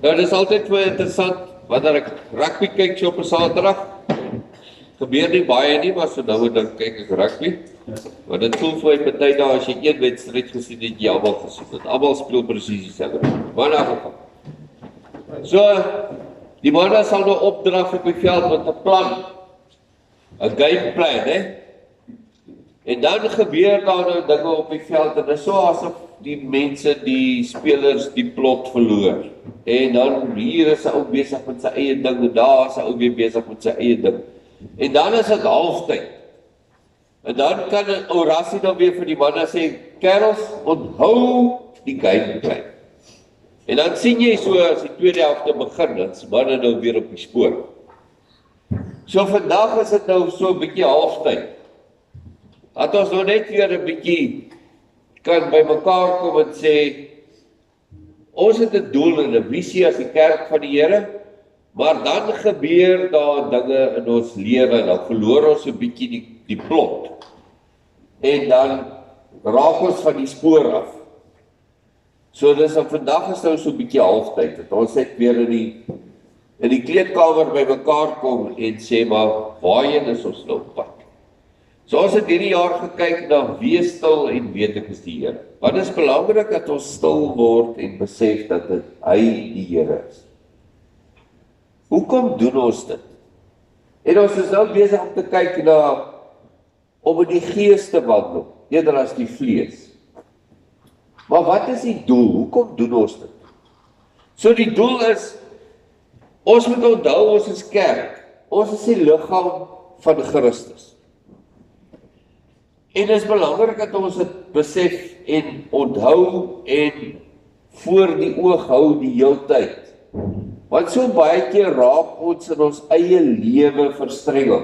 Nou, dit is altyd vir my interessant, wanneer ek rugby kyk so op 'n Saterdag, gebeur nie baie nie, maar so nou en dan kyk ek rugby, want dit voel vir my party dae as jy een wedstryd gesien het, jy almal gesien het, almal speel presies dieselfde, maar in 'n geval. So, die manne sal nou opdraf op die veld met 'n plan, 'n game plan, hè? En dan gebeur daar nou dinge op die veld, en dit is so asof die mense, die spelers, die plot verloor. En dan hier is 'n ou besig met sy eie ding, en daar is 'n ou weer besig met sy eie ding. En dan is dit halftyd. En dan kan 'n ou rassie dan weer vir die manne sê, kerels, onthou die game plan. En dan sien jy so, as die tweede helfte begin, dan is manne nou weer op die spoor. So vandag is dit nou so 'n bietjie halftyd. Dat ons nou net weer 'n bietjie kan by mekaar kom en sê, ons het 'n doel en 'n visie as die kerk van die Here, maar dan gebeur daar dinge in ons lewe, en dan verloor ons 'n bietjie die plot. En dan raak ons van die spoor af. So dis op vandag is nou so 'n bietjie halftyd, dat ons net weer in die kleedkamer by mekaar kom en sê, maar waarheen is ons nou op pad? So ons het hierdie jaar gekyk na wees stil en weet ek is die Here. Want dit is belangrik dat ons stil word en besef dat hy die Here is. Hoekom doen ons dit? En ons is nou besig om te kyk na om in die gees te wandel, eerder as die vlees. Maar wat is die doel? Hoekom doen ons dit? So die doel is, ons moet onthou ons is kerk. Ons is die liggaam van Christus. En dit is belangrik dat ons dit besef en onthou en voor die oog hou die hele tyd. Want so baie keer raak ons in ons eie lewe verstrengel.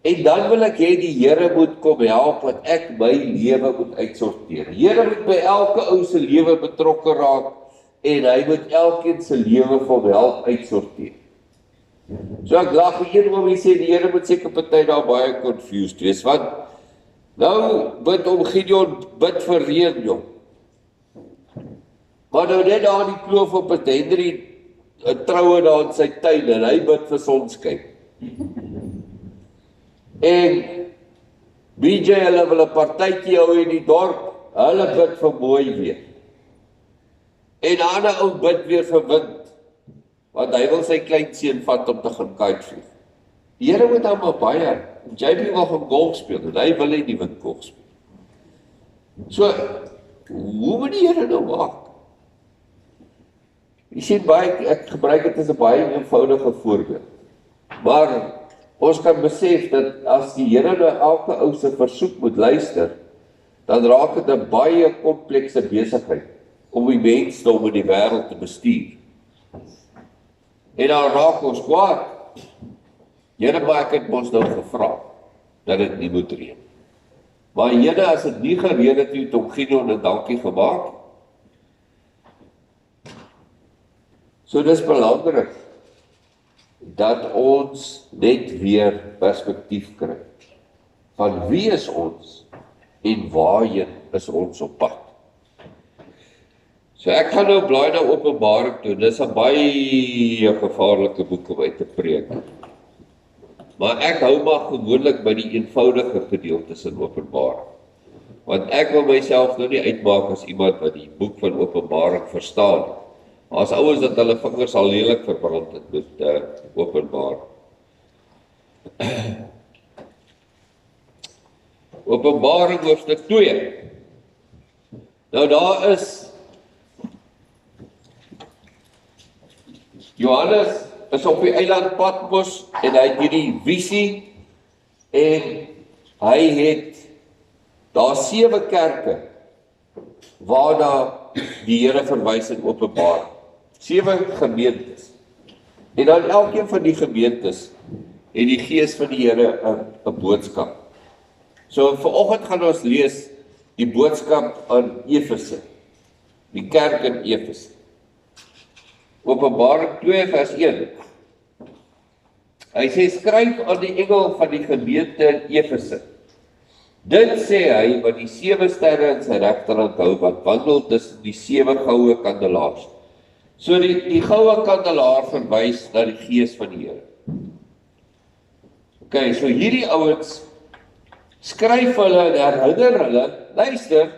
En dan wil ek hê die Here moet kom help, dat ek my lewe moet uitsorteer. Die Here moet by elke ou se lewe betrokke raak, en hy moet elkeen se lewe vir hom help uitsorteer. So ek lag vir een oomie sê, die Here moet seker party daar baie confused wees, want nou bid om Gideon, bid vir reën, jong. Maar nou net daar die kloof op het Henry, 'n troue daar in sy tuin, en hy bid vir sonskyn. En BJ, hulle wil 'n partytjie hou in die dorp, hulle bid vir mooi weer. En 'n ander ou bid weer vir wind, want hy wil sy kleinseun vat om te gaan kitevlieg. Die Here moet hom baie, JB wil gaan golf speel, en hy wil nie windkolf speel. So, hoe moet die Here nou maak? Jy sien baie, ek gebruik dit as 'n baie eenvoudige voorbeeld. Maar ons kan besef dat as die Here na elke ou se versoek moet luister, dan raak dit 'n baie komplekse besigheid om die mensdom in die wêreld te bestuur. En dan raak ons kwaad. Here, maar ek het ons nou gevra dat dit nie moet reën. Maar Here, as dit nie gereën het, het om Gideon 'n dankie gemaak. So dis belangrik dat ons net weer perspektief kry van wie is ons en waarheen is ons op pad. So ek gaan nou blaai na Openbaring toe. Dis 'n baie gevaarlike boek om uit te preek. Maar ek hou maar gewoonlik by die eenvoudige gedeeltes in Openbaring. Want ek wil myself nou nie uitmaak as iemand wat die boek van Openbaring verstaan. As ouens dat hulle vingers al lelik verbrand het met Openbaring. Openbaring hoofstuk 2. Nou daar is Johannes is op die eiland Patmos en hy het hierdie visie en hy het daar 7 kerke waarna die Here verwys in Openbaring. 7 gemeentes. En dan elkeen van die gemeentes het die Gees van die Here 'n boodskap. So vanoggend gaan ons lees die boodskap aan Efese, die kerk in Efese. Openbaring 2 vers 1. Hy sê, skryf aan die engel van die gemeente in Efese. Dit sê hy wat die 7 sterre in sy regterhand hou, wat wandel tussen die 7 goue kandelaars. So die goue kandelaar verwys na die gees van die Here. Okay, so hierdie ouens skryf hulle en herinner hulle, luister,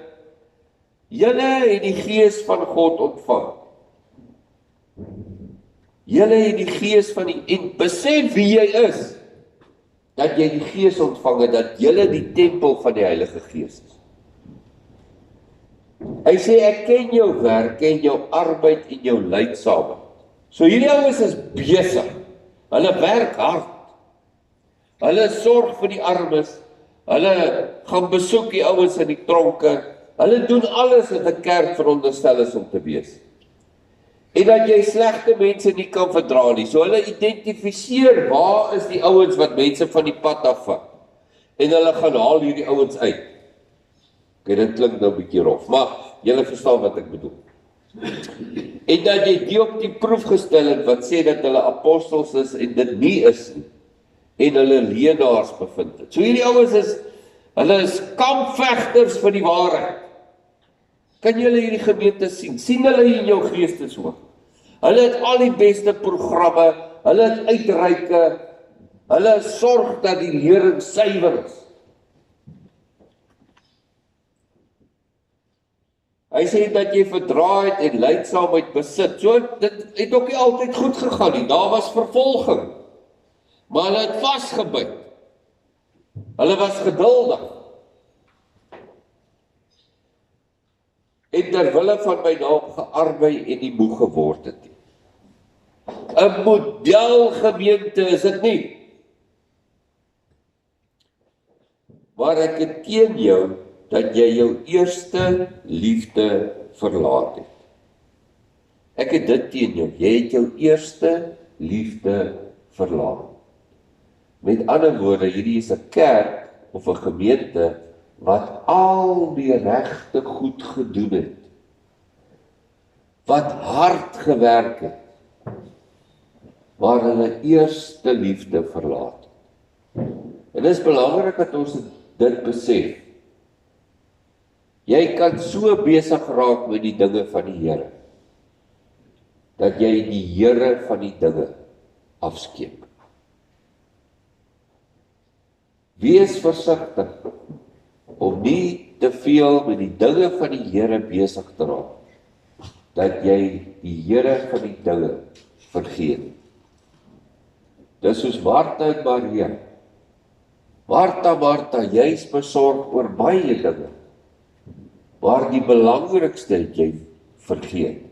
julle het die gees van God ontvang. Julle het die gees van en besef wie jy is, dat jy die gees ontvang het, dat julle die tempel van die Heilige Gees is. Hy sê, ek ken jou werk, ken jou arbeid en jou lydsaamheid. So hierdie ouens is besig, hulle werk hard, hulle sorg vir die armes, hulle gaan besoek die ouens in die tronke, hulle doen alles wat 'n kerk veronderstel is om te wees. En dat jy slegte mense nie kan verdra nie. So hulle identifiseer waar is die ouens wat mense van die pad afvat. En hulle gaan haal hierdie ouens uit. Okay, dit klink nou 'n bietjie rof, maar julle verstaan wat ek bedoel. En dat jy die op die proef gestel het wat sê dat hulle apostels is en dit nie is nie. En hulle leenaars bevind het. So hierdie ouens hulle is kampvegters vir die waarheid. Kan julle hierdie gemeente sien? Sien hulle in jou geesteshoog? Hulle het al die beste programme, hulle het uitreike, hulle sorg dat die lering suiwer is. Hy sê dat jy verdraaidheid en lydsaamheid besit. So, dit het ook nie altyd goed gegaan nie. Daar was vervolging. Maar hulle het vasgebyt. Hulle was geduldig. En terwille van my naam gearbei en nie moeg geword het nie. 'n modelgemeente is dit nie. Maar ek het teen jou dat jy jou eerste liefde verlaat het. Ek het dit teen jou. Jy het jou eerste liefde verlaat. Met ander woorde, hierdie is 'n kerk of 'n gemeente wat al die regte goed gedoen het. Wat hard gewerk het. Maar hulle eerste liefde verlaat. En dit is belangrik dat ons dit besef. Jy kan so besig raak met die dinge van die Here, dat jy die Here van die dinge afskeep. Wees versigtig om nie te veel met die dinge van die Here besig te raak, dat jy die Here van die dinge vergeet. Dis soos Martha en Maria. Martha, jy is besorg oor baie dinge, maar die belangrikste het jy vergeet.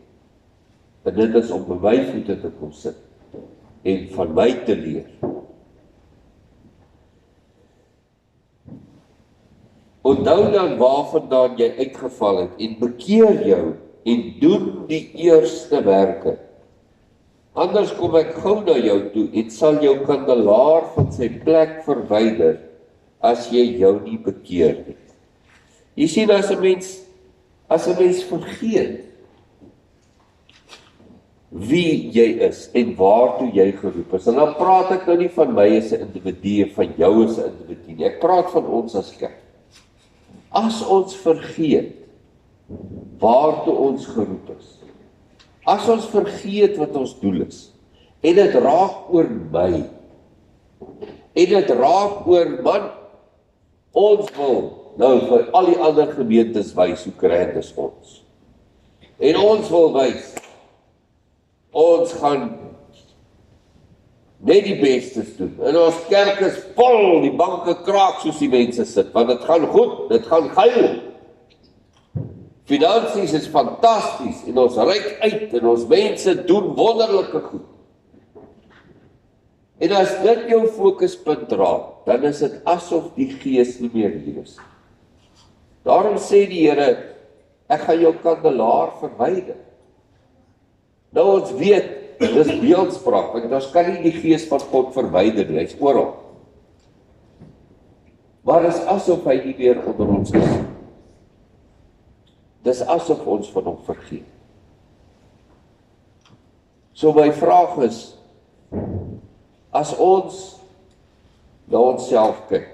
En dit is om by my voete te kom sit en van my te leer. Onthou dan waarvandaan jy uitgeval het en bekeer jou en doen die eerste werke. Anders kom ek gou na jou toe en sal jou kandelaar van sy plek verwyder as jy jou nie bekeer het. Jy sien, as 'n mens vergeet wie jy is en waartoe jy geroep is, en dan praat ek nou nie van my as 'n individu, van jou as 'n individu nie, ek praat van ons as kerk. As ons vergeet waartoe ons geroep is, as ons vergeet wat ons doel is, en dit raak oor my, en dit raak oor, man, ons wil nou vir al die ander gemeentes wys hoe krent is ons. En ons wil wys, ons gaan net die bestes doen. En ons kerk is vol, die banke kraak soos die mense sit, want dit gaan goed, dit gaan geil. Finansies is fantasties, en ons reik uit, en ons mense doen wonderlike goed. En as dit jou fokuspunt raak, dan is dit asof die Gees nie meer hier is. Daarom sê die Here, ek gaan jou kandelaar verwyder. Nou ons weet, dis beeldspraak, want ons kan nie die Gees van God verwyder nie, hy is oral. Maar dis asof hy nie meer onder ons is. Dis asof ons van hom vergeet. So my vraag is, as ons na onsself kyk,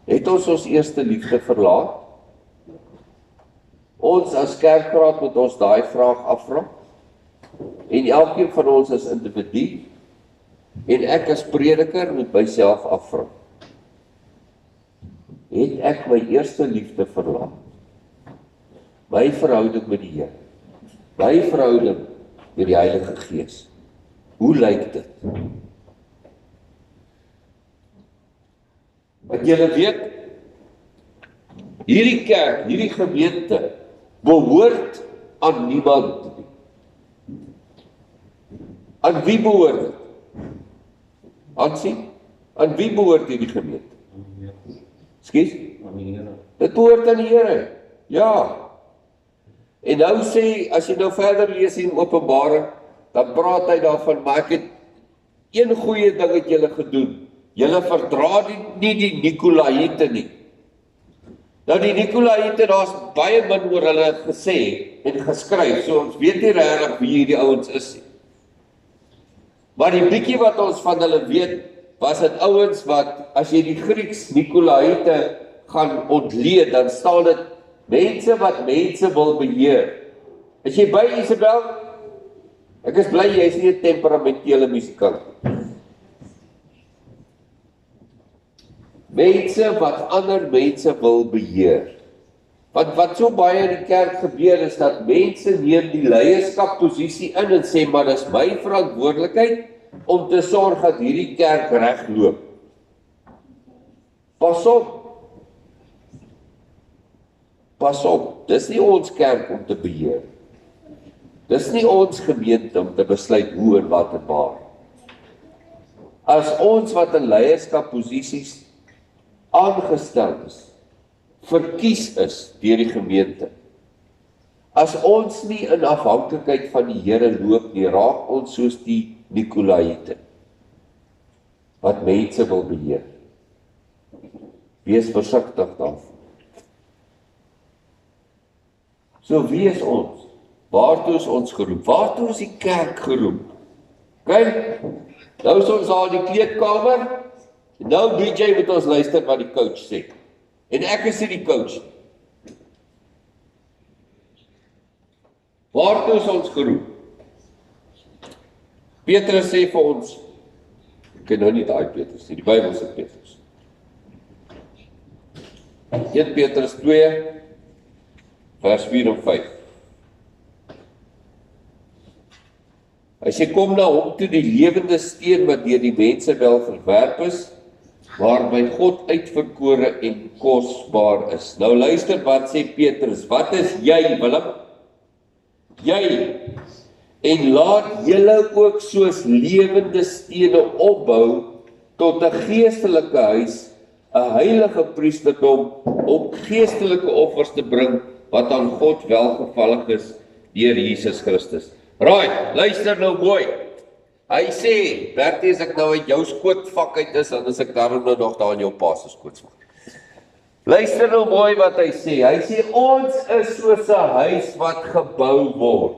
het ons eerste liefde verlaat? Ons as kerkraad moet ons daai vraag afvra. En elkeen van ons as individu en ek as prediker moet myself afvra. Het ek my eerste liefde verlaat? My verhouding met die Here, my verhouding met die Heilige Gees. Hoe lyk dit? Want julle weet, hierdie kerk, hierdie gemeente, behoort aan niemand nie. Aan wie behoort dit? Aan wie behoort hierdie gemeente? Skus? Dit behoort aan die Here. Ja. En nou sê, as jy nou verder lees in Openbaring, dan praat hy daarvan, maar ek het een goeie ding het julle gedoen. Julle verdra nie die Nikolaïte nie. Nou die Nikolaïte, daar's baie min oor hulle gesê en geskryf, so ons weet nie regtig wie hierdie ouens is nie. Maar die bietjie wat ons van hulle weet, was dit ouens wat, as jy die Grieks Nikolaïte gaan ontleed, dan staan dit mense wat mense wil beheer. As jy by Isabel, ek is bly jy is nie 'n temperamentele musikant nie. Mense wat ander mense wil beheer. Want wat so baie in die kerk gebeur is dat mense neem die leierskapposisie in en sê, maar dis my verantwoordelikheid om te sorg dat hierdie kerk regloop. Pas op, dis nie ons kerk om te beheer. Dis nie ons gemeente om te besluit hoe en wat en waar. As ons wat in leierskapposisies aangestel is, verkies is deur die gemeente. As ons nie in afhanklikheid van die Here loop nie, raak ons soos die Nikolaïte, wat mense wil beheer. Wees versigtig daarvan. So wie is ons? Waartoe is ons geroep? Waartoe is die kerk geroep? Kyk, nou is ons al in die kleedkamer, en nou DJ moet ons luister wat die coach sê. En ek is nie die coach. Waartoe is ons geroep? Petrus sê vir ons, ek ken nou nie daai Petrus nie, die Bybel sê Petrus. 1 Petrus 2, vers 4 en 5. Hy sê, kom na hom toe die lewende steen wat deur die mense wel verwerp is, maar by God uitverkore en kosbaar is. Nou luister wat sê Petrus, wat is jy, Willem? Jy, en laat julle ook soos lewende stene opbou tot 'n geestelike huis, 'n heilige priesterdom, om geestelike offers te bring wat aan God welgevallig is deur Jesus Christus. Right, luister nou mooi. Hy sê, Bertie, as ek nou uit jou skootvak uit is, dan is ek daarom nou nog daar in jou pa se skootvak. Luister nou mooi wat hy sê. Hy sê, ons is soos 'n huis wat gebou word.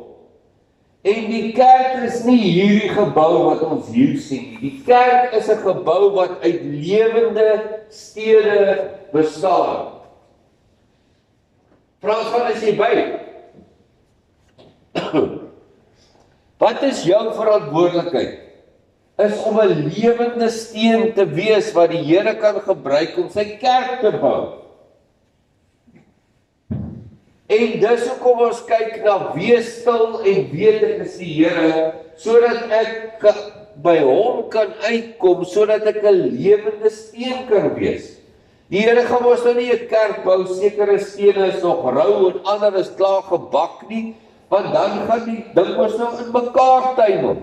En die kerk is nie hierdie gebou wat ons hier sien nie. Die kerk is 'n gebou wat uit lewende stene bestaan. Frans van as jy by. Wat is jou verantwoordelikheid? Is om 'n lewende steen te wees wat die Here kan gebruik om sy kerk te bou. En dis hoekom ons kyk na wees stil en weet ek is die Here, sodat ek by hom kan uitkom, sodat ek 'n lewende steen kan wees. Die Here gaan ons nou nie 'n kerk bou, sekere stene is nog rou en ander is klaar gebak nie, want dan gaan die ding ons nou in mekaar tuimel.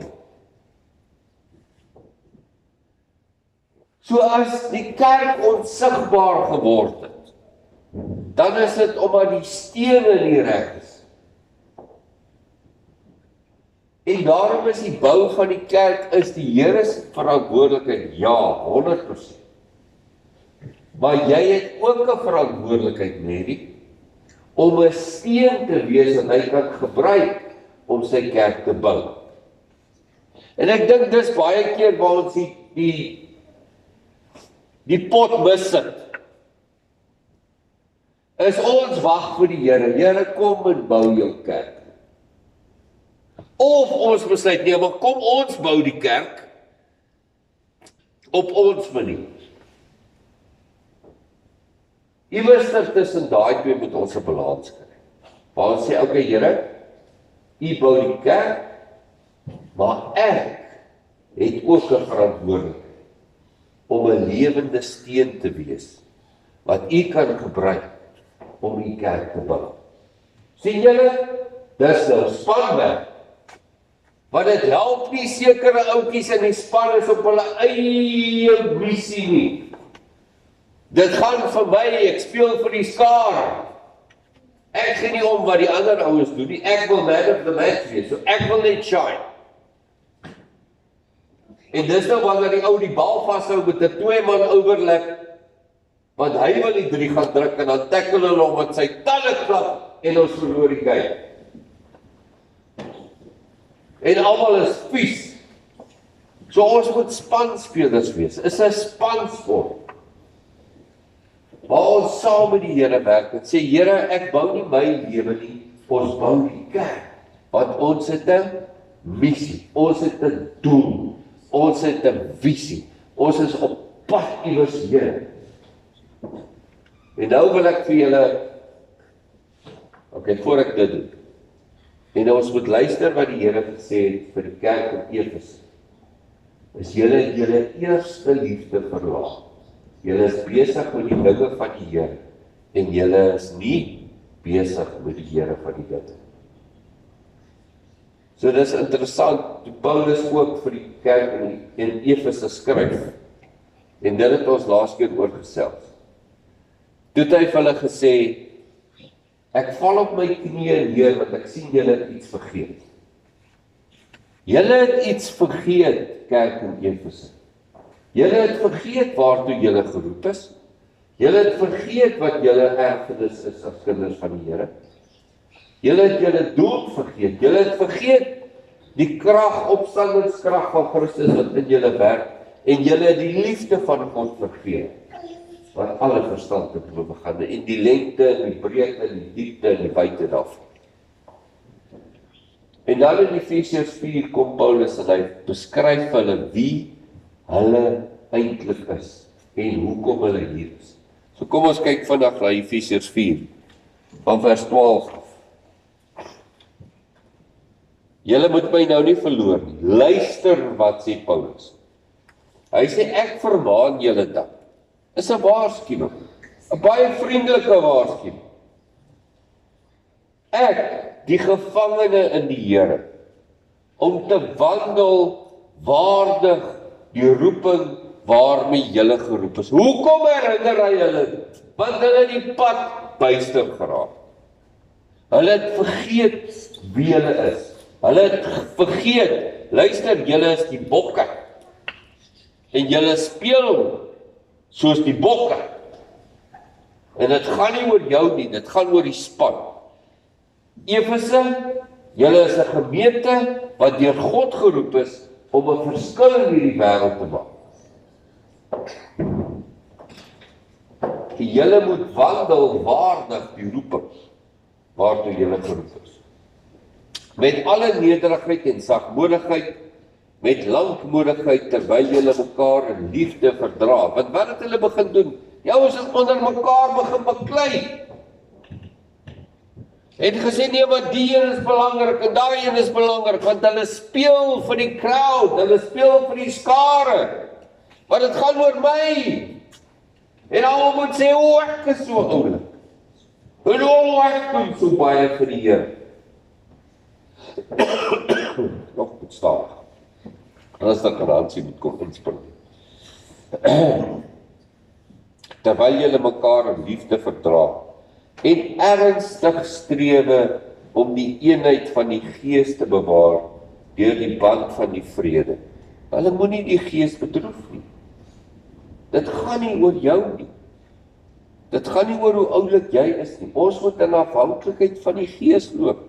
So as die kerk onsigbaar geword het, dan is dit omdat die stene nie reg is. En daarom is die bou van die kerk is die Here se verantwoordelikheid, ja, 100%. Maar jy het ook 'n verantwoordelikheid, Mary, om 'n steen te wees wat hy kan gebruik om sy kerk te bou. En ek dink dis baie keer waar ons die pot mis sit. is ons wag vir die Here. Here, kom en bou jou kerk. Of ons besluit, nee, maar kom ons bou die kerk op ons manier. Iewers tussen daai twee moet ons 'n balans kry. Waar ons sê, okay Here, U bou die kerk, maar ek het ook 'n verantwoordelikheid om 'n lewende steen te wees, wat U kan gebruik om die kerk te bou. Sien julle, dis nou spanwerk. Want dit help nie sekere ouetjies in die span is op hulle eie visie nie. Dit gaan vir my, ek speel vir die skare. Ek gee nie om wat die ander ouens doen nie. Ek wil man of the match wees, so ek wil net shine. En dis nou wanneer die ou die bal vashou met 'n 2-man overlap, want hy wil die 3 gaan druk en dan tackle hulle om met sy tande klap en ons verloor die game. En almal is vies. So ons moet spanspelers wees. Is 'n spansport. Waar ons saam met die Here werk en sê, Here, ek bou nie my lewe nie, ons bou die kerk. Want ons het 'n missie, ons het 'n doel, ons het 'n visie, ons is op pad iewers heen. En nou wil ek vir julle, voor ek dit doen, en ons moet luister wat die Here gesê het vir die kerk in Efese. Is julle eerste liefde verlaat. Julle is besig met die dinge van die Here, en julle is nie besig met die Here van die dinge. So dis interessant, toe Paulus ook vir die kerk in Efese skryf, en dit het ons laas keer oor gesels. Toe het hy vir hulle gesê, ek val op my knieë neer, want ek sien julle het iets vergeet. Julle het iets vergeet, kerk in Efese. Julle het vergeet waartoe julle geroep is. Julle het vergeet wat julle erfenis is as kinders van die Here. Julle het julle doel vergeet. Julle het vergeet die krag, opstandingskrag van Christus wat in julle werk, en julle het die liefde van God vergeet, wat alle verstand te bowe gaan, en die lengte, en die breedte, en die diepte, en die wyte daarvan. En dan in Efesiërs 4 kom Paulus en hy beskryf hulle wie hulle eintlik is, en hoekom hulle hier is. So kom ons kyk vandag na Efesiërs 4, van vers 12 af. Julle moet my nou nie verloor nie. Luister wat sê Paulus. Hy sê, ek vermaan julle dan. Is 'n waarskuwing, 'n baie vriendelike waarskuwing. Ek, die gevangene in die Here, om te wandel waardig die roeping waarmee julle geroep is. Hoekom herinner hy hulle? Want hulle het die pad byster geraak. Hulle het vergeet wie hulle is. Hulle het vergeet, luister, julle is die bokke. En julle speel soos die bokke. En dit gaan nie oor jou nie, dit gaan oor die span. Efese, julle is 'n gemeente wat deur God geroep is om 'n verskil in hierdie wêreld te maak. Julle moet wandel waardig die roeping waartoe julle geroep is. Met alle nederigheid en sagmoedigheid, met lankmoedigheid, terwyl julle mekaar in liefde verdra. Want wat het hulle begin doen? Ons het onder mekaar begin beklei. Het gesê, nee, maar die een is belangrik, en daai een is belangrik, want hulle speel vir die crowd, hulle speel vir die skare. Want dit gaan oor my. En almal moet sê, ek is so oulik. En ek doen so baie vir die Here. Nog goed stadig. As die garansie moet kom inspring. Terwyl julle mekaar in liefde verdra, en ernstig strewe om die eenheid van die Gees te bewaar, deur die band van die vrede. Hulle moenie die Gees bedroef nie. Dit gaan nie oor jou nie. Dit gaan nie oor hoe oulik jy is nie. Ons moet in afhanklikheid van die Gees loop.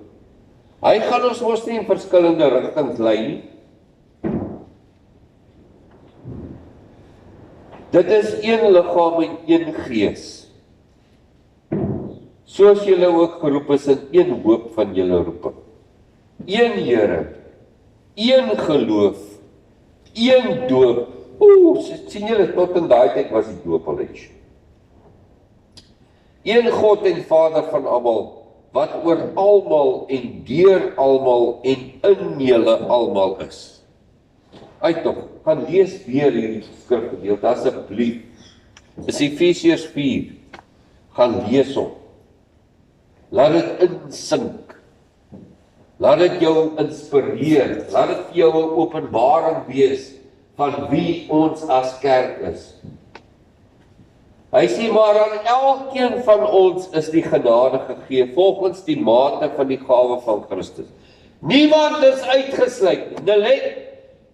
Hy gaan ons mos nie in verskillende rigtings lei nie. Dit is een liggaam en een gees. soos julle ook geroep is in een hoop van julle roeping. Een Here, een geloof, een doop. Sien julle, tot in daai tyd was die doop al iets. Een God en Vader van almal, wat oor almal en deur almal en in julle almal is. Uit tog, gaan lees weer hierdie skrifgedeelte asseblief. Dis Efesiërs 4. Gaan lees hom. Laat dit insink. Laat dit jou inspireer. Laat dit vir jou 'n openbaring wees van wie ons as kerk is. Hy sê maar aan elkeen van ons is die genade gegee volgens die mate van die gawe van Christus. Niemand is uitgesluit.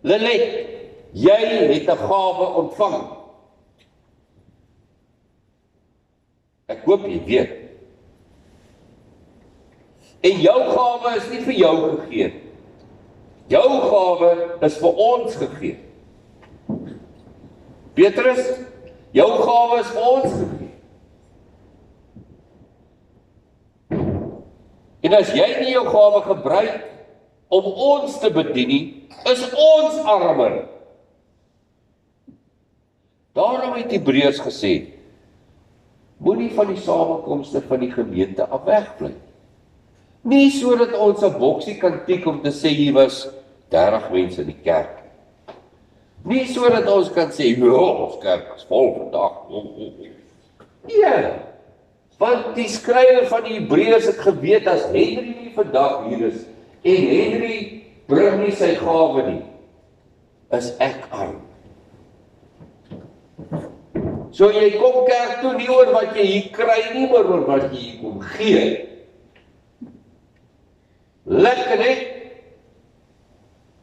Lelet, jy het 'n gawe ontvang. Ek hoop jy weet. En jou gawe is nie vir jou gegee. Jou gawe is vir ons gegee. Petrus, jou gawe is vir ons gegee. En as jy nie jou gawe gebruik om ons te bedien nie, is ons armer. Daarom het Hebreërs gesê, moenie van die samekomste van die gemeente af wegbly. Nie sodat ons 'n boksie kan tik om te sê hier was 30 mense in die kerk. Nie sodat ons kan sê, ja, ons kerk is vol vandag. Nee, want die skrywer van die Hebreërs het geweet as Henry nie vandag hier is en Henry bring nie sy gawe nie, is ek arm. So jy kom kerk toe nie oor wat jy hier kry nie, maar oor wat jy hier kom gee. Lekker net.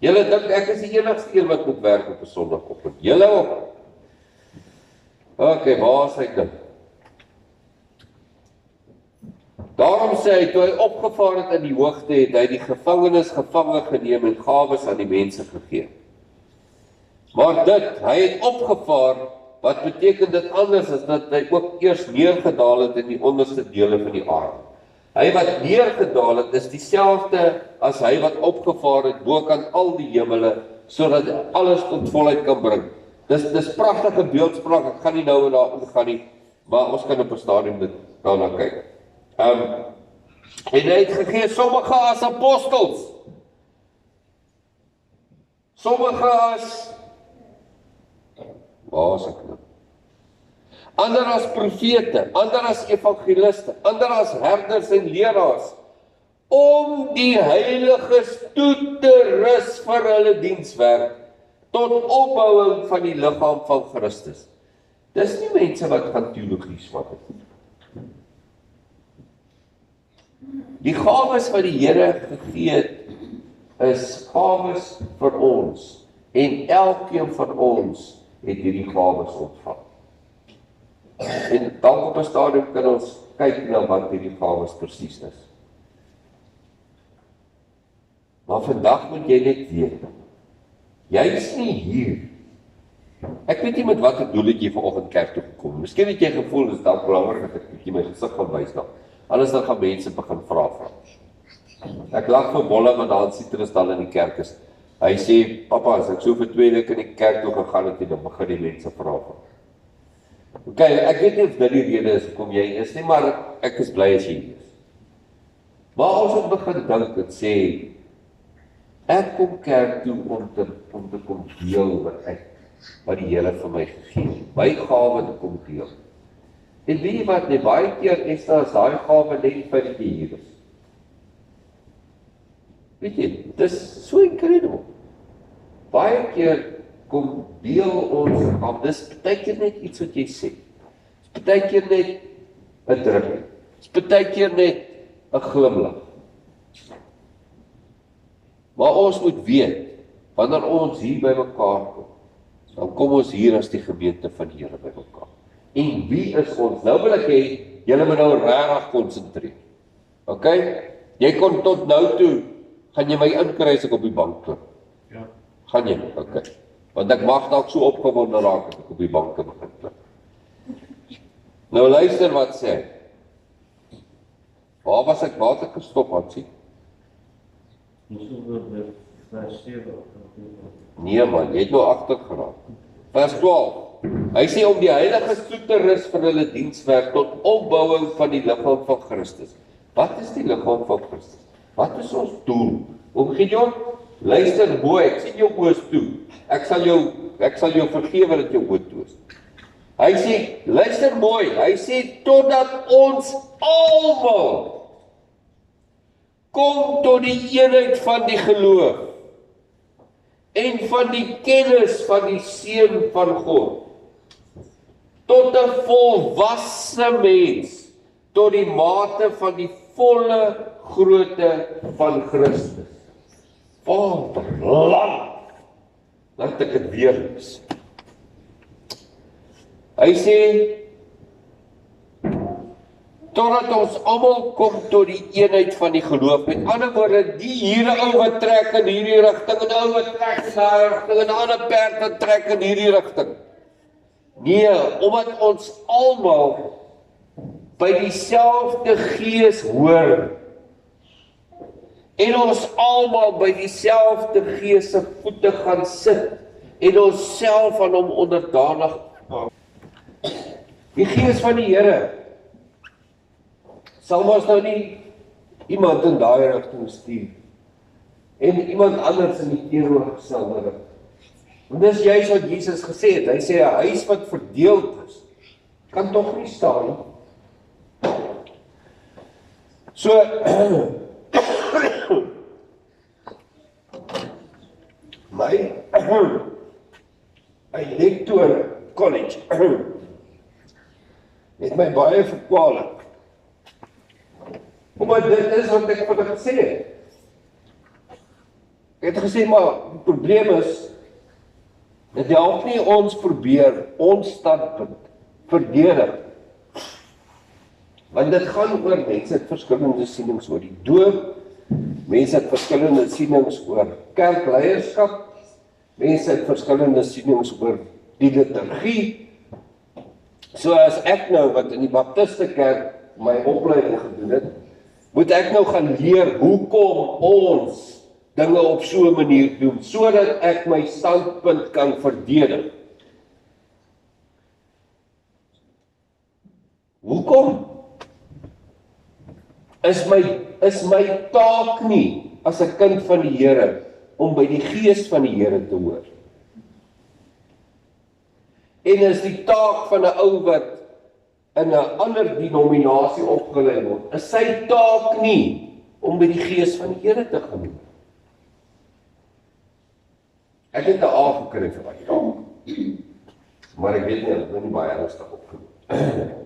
Julle dink ek is die enigste een wat moet werk op 'n Sondagoggend. Julle ook. Okay, waar is hy nou? Daarom sê hy, toe hy opgevaar het in die hoogte, het hy die gevangenes gevange geneem en gawes aan die mense gegee. Maar hy het opgevaar, wat beteken dit anders as dat hy ook eers neergedaal het in die onderste dele van die aarde. Hy wat neergedaal het, is dieselfde as hy wat opgevaar het bokant al die hemele, sodat hy alles tot volheid kan bring. Dis pragtige beeldspraak, ek gaan nie nou daarin gaan nie, maar ons kan op 'n stadium dit daarna kyk. En hy het gegee sommige as apostels, sommige as, waar is ek nou? Ander as profete, ander as evangeliste, ander as herders en leraars, om die heiliges toe te rus vir hulle dienswerk, tot opbouing van die liggaam van Christus. Dis nie mense wat gaan teologie swat het. Die gawes wat die Here gegee het, is gawes vir ons, en elkeen van ons het hierdie gawes ontvang. En dan op 'n stadium kan ons kyk na wat hierdie gawes presies is. Maar vandag moet jy net weet, jy is nie hier. Ek weet nie met watter doel het jy vanoggend kerk toe gekom. Miskien het jy gevoel dis dalk belangrik dat ek bietjie my gesig gaan wys daar. Anders dan gaan mense begin vra. Ek lag vir Bolle want daar sit Tristal in die kerk is. Hy sê, "Pappa, as ek so vir 2 weke in die kerk toe gegaan het, dan begin die mense vra." Okay, ek weet nie of dit die rede is hoekom jy is nie, maar ek is bly as jy hier is. Maar ons het begin dink en sê, ek kom kerk toe om te kom deel wat die Here vir my gegee het. My gawe te kom deel. En weet jy wat, baie keer is daar daai gawe net die feit dat jy hier is. Weet jy, dit is so incredible. Baie keer kom deel ons aan, dis baie keer net iets wat jy sê. Dis baie keer net 'n druk. Dis baie keer net 'n glimlag. Maar ons moet weet, wanneer ons hier by mekaar kom, dan kom ons hier as die gemeente van die Here by mekaar. En wie is ons? Nou wil ek hê, julle moet nou regtig konsentreer. Okay? Jy kon tot nou toe, gaan jy my inkry as ek op die bank klim? Ja. Gaan jy? Okay. Want ek mag dalk so opgewonde raak as ek op die bank begin klim. Nou luister wat sê hy. Waar was ek water gestop, Hansie? Nee man, jy het nou agtergeraak. Vers 12. Hy sê om die heilige toe te rus vir hulle dienswerk tot opbouing van die liggaam van Christus. Wat is die liggaam van Christus? Wat is ons doel? Oom Gideon, luister mooi, ek sien jou oos toe. Ek sal jou vergewe dat jou oos toe is. Hy sê, luister mooi, hy sê totdat ons almal kom tot die eenheid van die geloof en van die kennis van die Seun van God, tot 'n volwasse mens, tot die mate van die volle grootte van Christus. Vaderland, laat ek dit weer lees. Hy sê, totdat ons almal kom tot die eenheid van die geloof. Met ander woorde, die hierdie ou wat trek in hierdie rigting, en ou wat trek in daai rigting, en 'n ander perd wat trek in hierdie rigting. Nee, omdat ons almal by dieselfde gees hoor, en ons almal by dieselfde gees se voete gaan sit, en ons self aan hom onderdanig maak. Die gees van die Here sal ons nou nie iemand in daai rigting stuur en iemand anders in die teenoorgestelde rigting. En dis juist wat Jesus gesê het. Hy sê 'n huis wat verdeeld is, kan tog nie staan nie. So my Electoral College het my baie verkwalik. Omdat dit is wat ek vir hulle gesê het. Ek het gesê, maar die probleem is, dit help nie ons probeer ons standpunt verdedig. Want dit gaan oor mense het verskillende sienings oor die doop, mense het verskillende sienings oor kerkleierskap, mense het verskillende sienings oor die liturgie. So as ek nou, wat in die Baptiste kerk my opleiding gedoen het, moet ek nou gaan leer hoekom ons dinge op so 'n manier doen, sodat ek my standpunt kan verdedig. Hoekom? Is my taak nie, as 'n kind van die Here, om by die gees van die Here te hoor. En is die taak van 'n ou wat in 'n ander denominasie opgelei word, is sy taak nie om by die gees van die Here te gaan hoor. Ek het 'n A gekry vir my taak, maar ek weet nie, ek het nie baie ernstig opgeneem.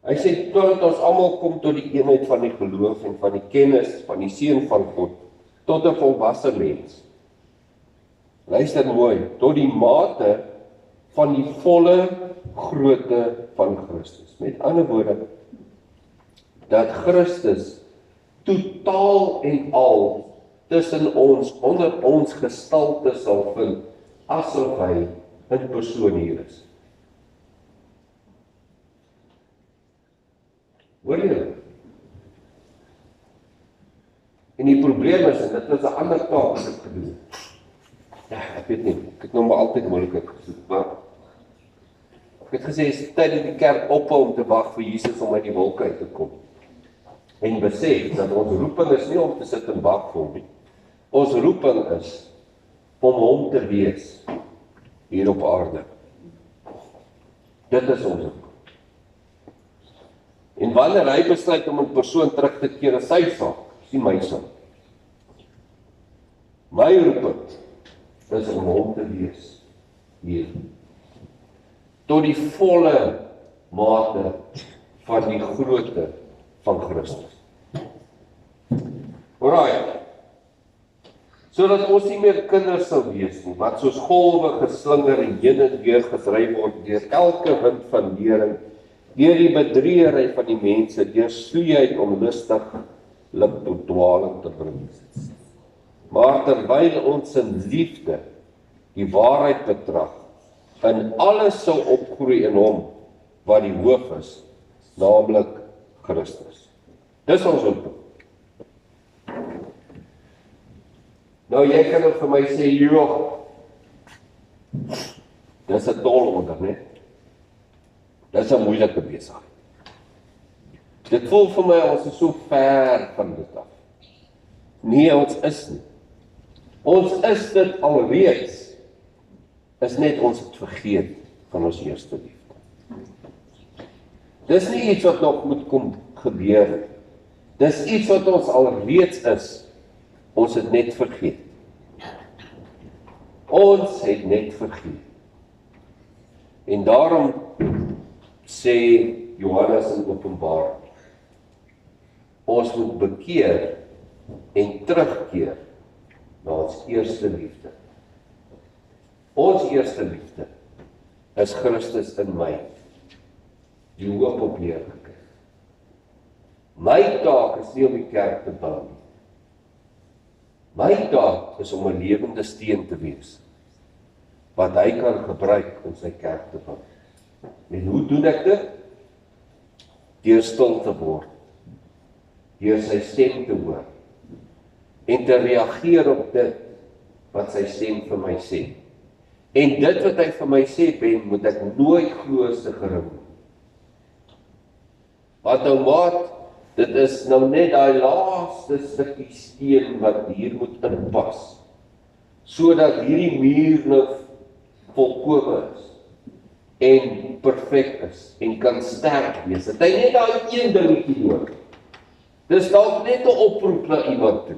Hy sê, totdat ons almal kom tot die eenheid van die geloof en van die kennis van die Seun van God, tot 'n volwasse mens. Luister mooi, tot die mate van die volle grootte van Christus. Met ander woorde, dat Christus totaal en al tussen ons, onder ons gestalte sal vind, asof hy in persoon hier is. Hoor jy? En die probleem is, en dit is 'n ander taak wat ek gedoen het. Ja, ek weet nie, ek het nou maar altyd moeilikheid gesoek, maar ek het gesê, is tyd dat die kerk ophou om te wag vir Jesus om uit die wolke uit te kom. En besef dat ons roeping is nie om te sit en wag vir hom nie. Ons roeping is om hom te wees hier op aarde. Dit is ons roeping. En wanneer hy besluit om 'n persoon terug te keer, is sy saak, is nie my saak. My roeping is om hom te wees hier. Tot die volle mate van die grootte van Christus. Alright. Sodat ons nie meer kinders sal wees nie, wat soos golwe geslinger en heen en weer gedryf word deur elke wind van lering, deur die bedriegery van die mense, deur sluiheid om lustig dwaling te bring. Maar terwyl ons in liefde die waarheid betrag, in alles sou opgroei in hom, wat die hoof is, naamlik Christus. Dis ons doel. Nou jy kan ook vir my sê, joh, dis 'n tol onder, né? Dis 'n moeilike besigheid. Dit voel vir my ons is so ver van dit af. Nee, ons is nie. Ons is dit alreeds. Is net ons het vergeet van ons eerste liefde. Dis nie iets wat nog moet kom gebeur. Dis iets wat ons alreeds is. Ons het net vergeet. Ons het net vergeet. En daarom sê Johannes in Openbaring, ons moet bekeer en terugkeer na ons eerste liefde. Ons eerste liefde is Christus in my, die hoop op heerlikheid. My taak is nie om die kerk te bou nie. My taak is om 'n lewende steen te wees, wat hy kan gebruik om sy kerk te bou. En hoe doen ek dit? Deur stil te word, deur sy stem te hoor, en te reageer op dit wat sy stem vir my sê. En dit wat hy vir my sê, Ben, moet ek nooit glo se gering. Want nou maat, dit is nou net daai laaste stukkie steen wat hier moet inpas, sodat hierdie muur nou volkome is, en perfek is, en kan sterk wees. Het hy net daai een dingetjie nodig. Dis dalk net 'n oproep na iemand toe.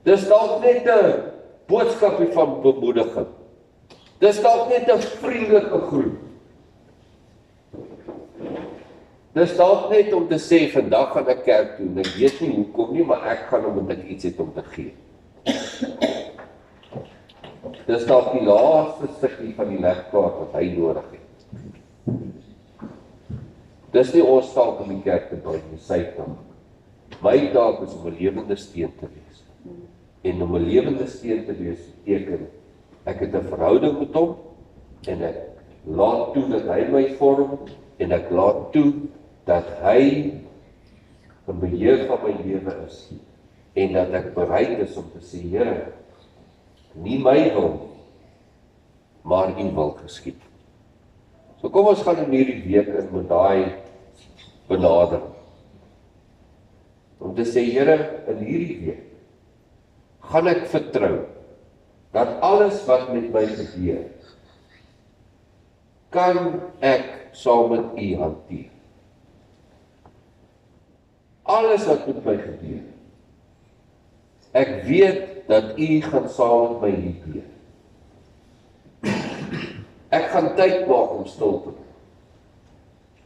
Dis dalk net 'n boodskapie van bemoediging. Dis dalk net 'n vriendelike groet. Dis dalk net om te sê, vandag gaan ek kerk toe, en ek weet nie hoekom nie, maar ek gaan omdat ek iets het om te gee. Dis dalk die laaste stukkie van die legkaart wat hy nodig het. Dis nie ons taak om die kerk te bou nie, sy taak. My taak is om 'n lewende steen te wees. En om 'n lewende steen te wees beteken, ek het 'n verhouding met hom, en ek laat toe dat hy my vorm, en ek laat toe dat hy 'n beheer van my lewe is, en dat ek bereid is om te sê, Here, nie my wil, maar U wil geskied. So kom ons gaan in hierdie week in met daai benadering. Om te sê, Here, in hierdie week gaan ek vertrou dat alles wat met my gebeur, kan ek saam met U hanteer. Alles wat met my gebeur, ek weet dat U gaan saam met my liefhê. Ek gaan tyd maak om stil te word.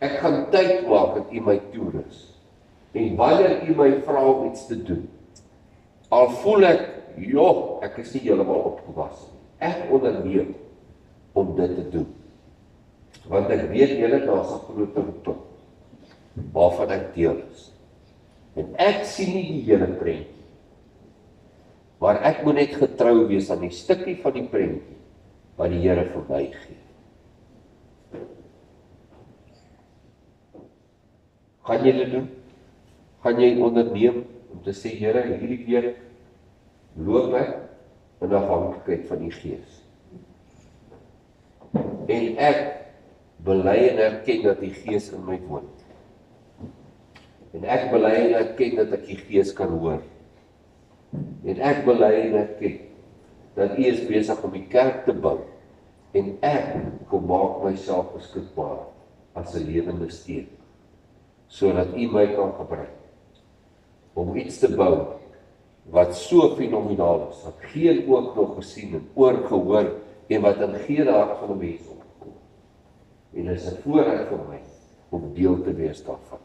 Ek gaan tyd maak dat U my toerus. En wanneer U my vra om iets te doen, al voel ek, ek is nie heeltemal opgewas nie. Ek onderneem om dit te doen. Want ek weet julle, daar's 'n groot roeping waarvan ek deel is. En ek sien nie die hele prentjie, maar ek moet net getrou wees aan die stukkie van die prentjie wat die Here vir my gee. Gaan jy dit doen? Gaan jy onderneem om te sê, Here, hierdie week loop ek in afhanklikheid van die Gees. En ek bely en erken dat die Gees in my woon. En ek bely en erken dat ek die Gees kan hoor. En ek bely en erken dat U is besig om die kerk te bou. En ek kom maak myself beskikbaar as 'n lewende steen, sodat U my kan gebruik om iets te bou wat so fenomenaal is, wat geen oog nog gesien en oor gehoor, en wat in geen hart van 'n mens opgekom. En dit is 'n voorreg vir my om deel te wees daarvan.